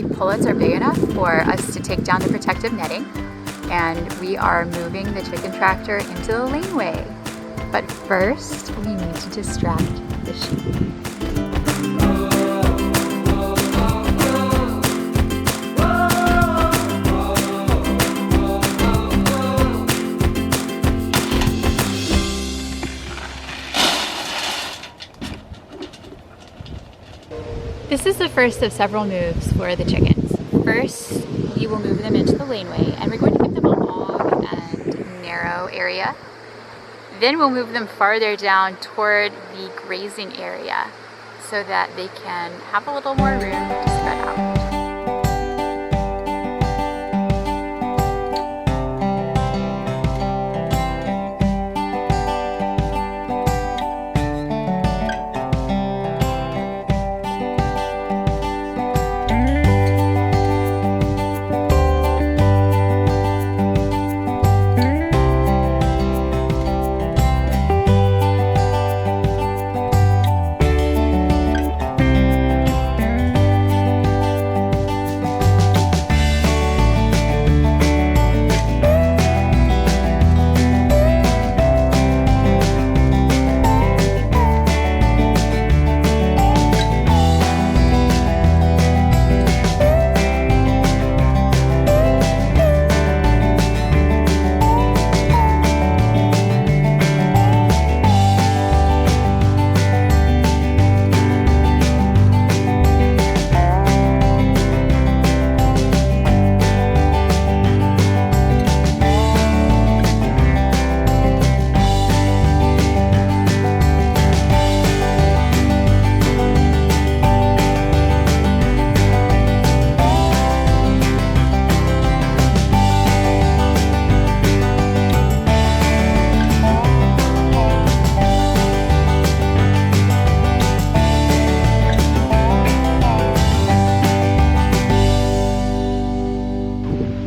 the pullets are big enough for us to take down the protective netting, and we are moving the chicken tractor into the laneway. But first, we need to distract the sheep. This is the first of several moves for the chickens. First, we will move them into the laneway, and we're going to give them a long and narrow area. Then we'll move them farther down toward the grazing area so that they can have a little more room to spread out.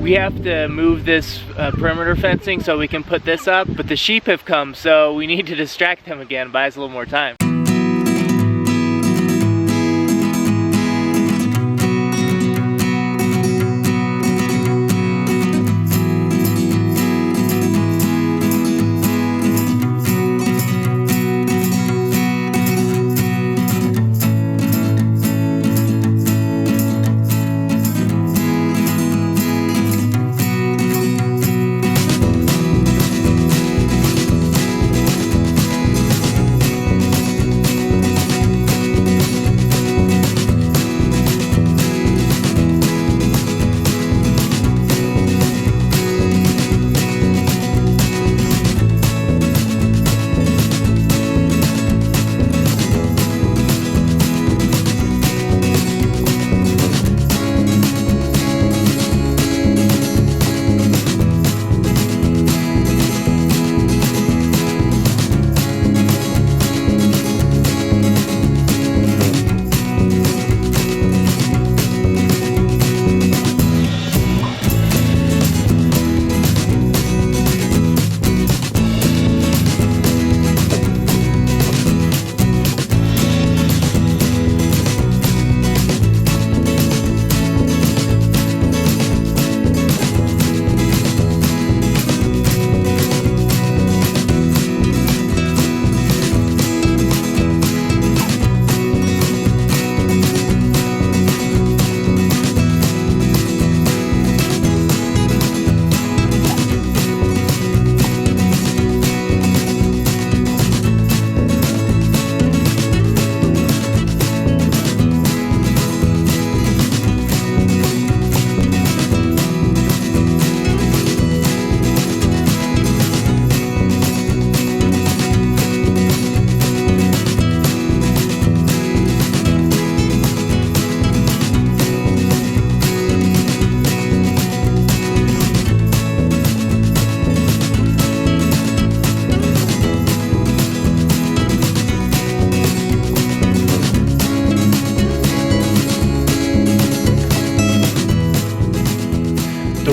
We have to move this perimeter fencing so we can put this up, but the sheep have come, so we need to distract them again, buy us a little more time.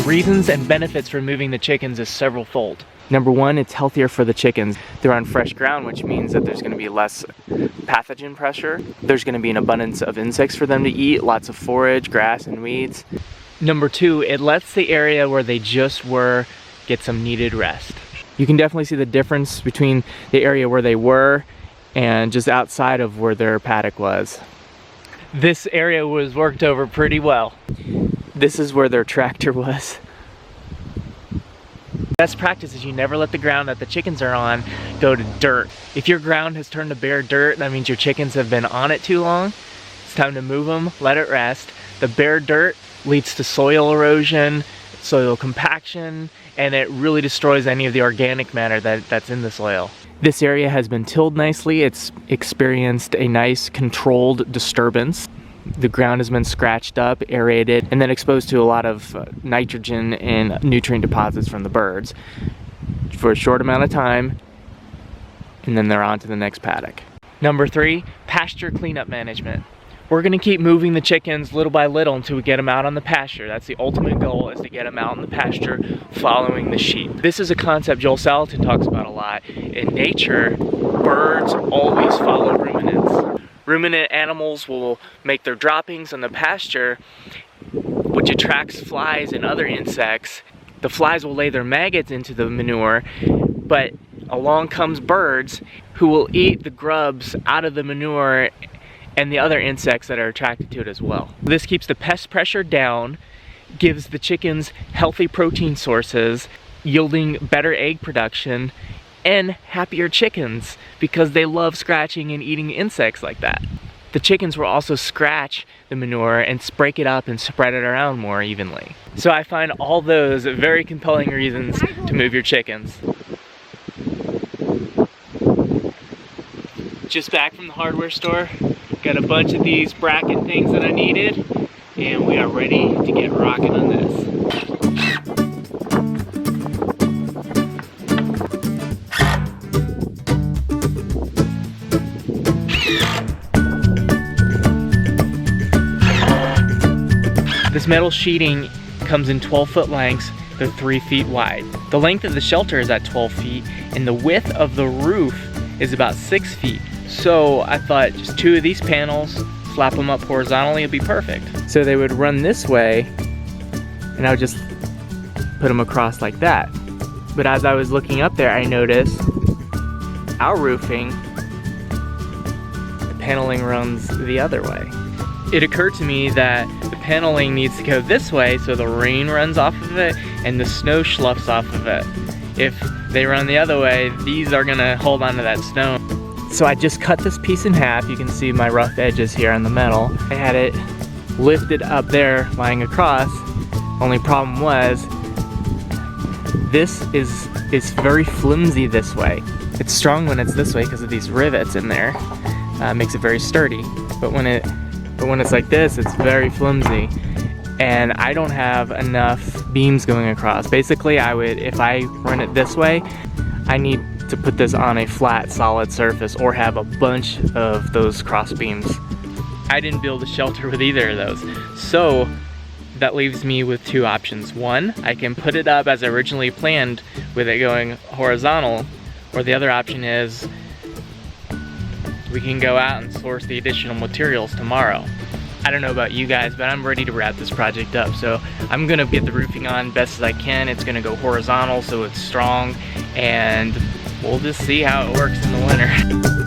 reasons and benefits for moving the chickens is several fold. Number one, it's healthier for the chickens. They're on fresh ground, which means that there's going to be less pathogen pressure. There's going to be an abundance of insects for them to eat, lots of forage, grass, and weeds. Number two, it lets the area where they just were get some needed rest. You can definitely see the difference between the area where they were and just outside of where their paddock was. This area was worked over pretty well. This is where their tractor was. Best practice is you never let the ground that the chickens are on go to dirt. If your ground has turned to bare dirt, that means your chickens have been on it too long. It's time to move them, let it rest. The bare dirt leads to soil erosion, soil compaction, and it really destroys any of the organic matter that's in the soil. This area has been tilled nicely. It's experienced a nice controlled disturbance. The ground has been scratched up, aerated, and then exposed to a lot of nitrogen and nutrient deposits from the birds for a short amount of time, and then they're on to the next paddock. Number three, pasture cleanup management. We're gonna keep moving the chickens little by little until we get them out on the pasture. That's the ultimate goal, is to get them out in the pasture following the sheep. This is a concept Joel Salatin talks about a lot. In nature, birds always follow ruminants. Ruminant animals will make their droppings on the pasture, which attracts flies and other insects. The flies will lay their maggots into the manure, but along comes birds who will eat the grubs out of the manure and the other insects that are attracted to it as well. This keeps the pest pressure down, gives the chickens healthy protein sources, yielding better egg production, and happier chickens because they love scratching and eating insects like that. The chickens will also scratch the manure and break it up and spread it around more evenly. So I find all those very compelling reasons to move your chickens. Just back from the hardware store, got a bunch of these bracket things that I needed, and we are ready to get rocking on this. This metal sheeting comes in 12-foot lengths. They're 3 feet wide. The length of the shelter is at 12 feet, and the width of the roof is about 6 feet. So I thought just 2 of these panels, slap them up horizontally, it'd be perfect. So they would run this way, and I would just put them across like that. But as I was looking up there, I noticed our roofing, the paneling runs the other way. It occurred to me that the paneling needs to go this way so the rain runs off of it and the snow sloughs off of it. If they run the other way, these are gonna hold onto that snow. So I just cut this piece in half. You can see my rough edges here on the metal. I had it lifted up there, lying across. Only problem was, this is very flimsy this way. It's strong when it's this way because of these rivets in there. Makes it very sturdy. But when it's like this, it's very flimsy. And I don't have enough beams going across. Basically, if I run it this way, I need to put this on a flat, solid surface or have a bunch of those cross beams. I didn't build a shelter with either of those. So that leaves me with 2 options. One, I can put it up as I originally planned with it going horizontal, or the other option is we can go out and source the additional materials tomorrow. I don't know about you guys, but I'm ready to wrap this project up. So I'm gonna get the roofing on best as I can. It's gonna go horizontal so it's strong, and we'll just see how it works in the winter.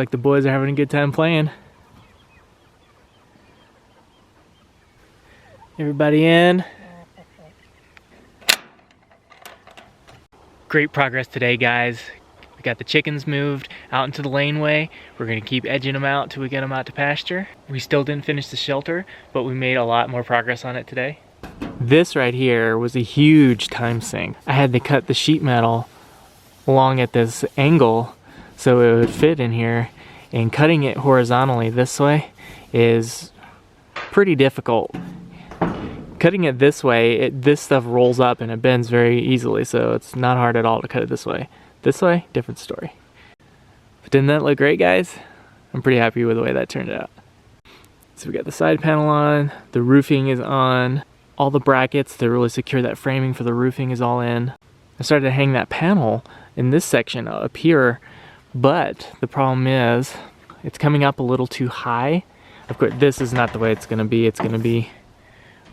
like the boys are having a good time playing. Everybody in. Great progress today, guys. We got the chickens moved out into the laneway. We're gonna keep edging them out till we get them out to pasture. We still didn't finish the shelter, but we made a lot more progress on it today. This right here was a huge time sink. I had to cut the sheet metal along at this angle so it would fit in here, and cutting it horizontally this way is pretty difficult. Cutting it this way, this stuff rolls up and it bends very easily, so it's not hard at all to cut it this way. This way, different story. But didn't that look great, guys? I'm pretty happy with the way that turned out. So we got the side panel on, the roofing is on, all the brackets to really secure that framing for the roofing is all in. I started to hang that panel in this section up here, but the problem is it's coming up a little too high. Of course, this is not the way it's gonna be. It's gonna be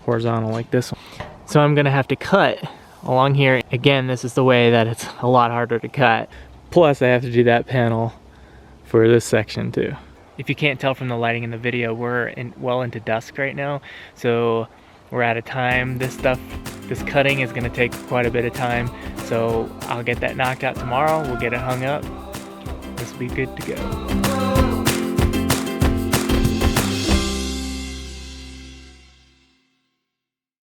horizontal like this one. So I'm gonna have to cut along here. Again, this is the way that it's a lot harder to cut. Plus I have to do that panel for this section too. If you can't tell from the lighting in the video, we're well into dusk right now, so we're out of time. This cutting is gonna take quite a bit of time, so I'll get that knocked out tomorrow. We'll get it hung up. This will be good to go.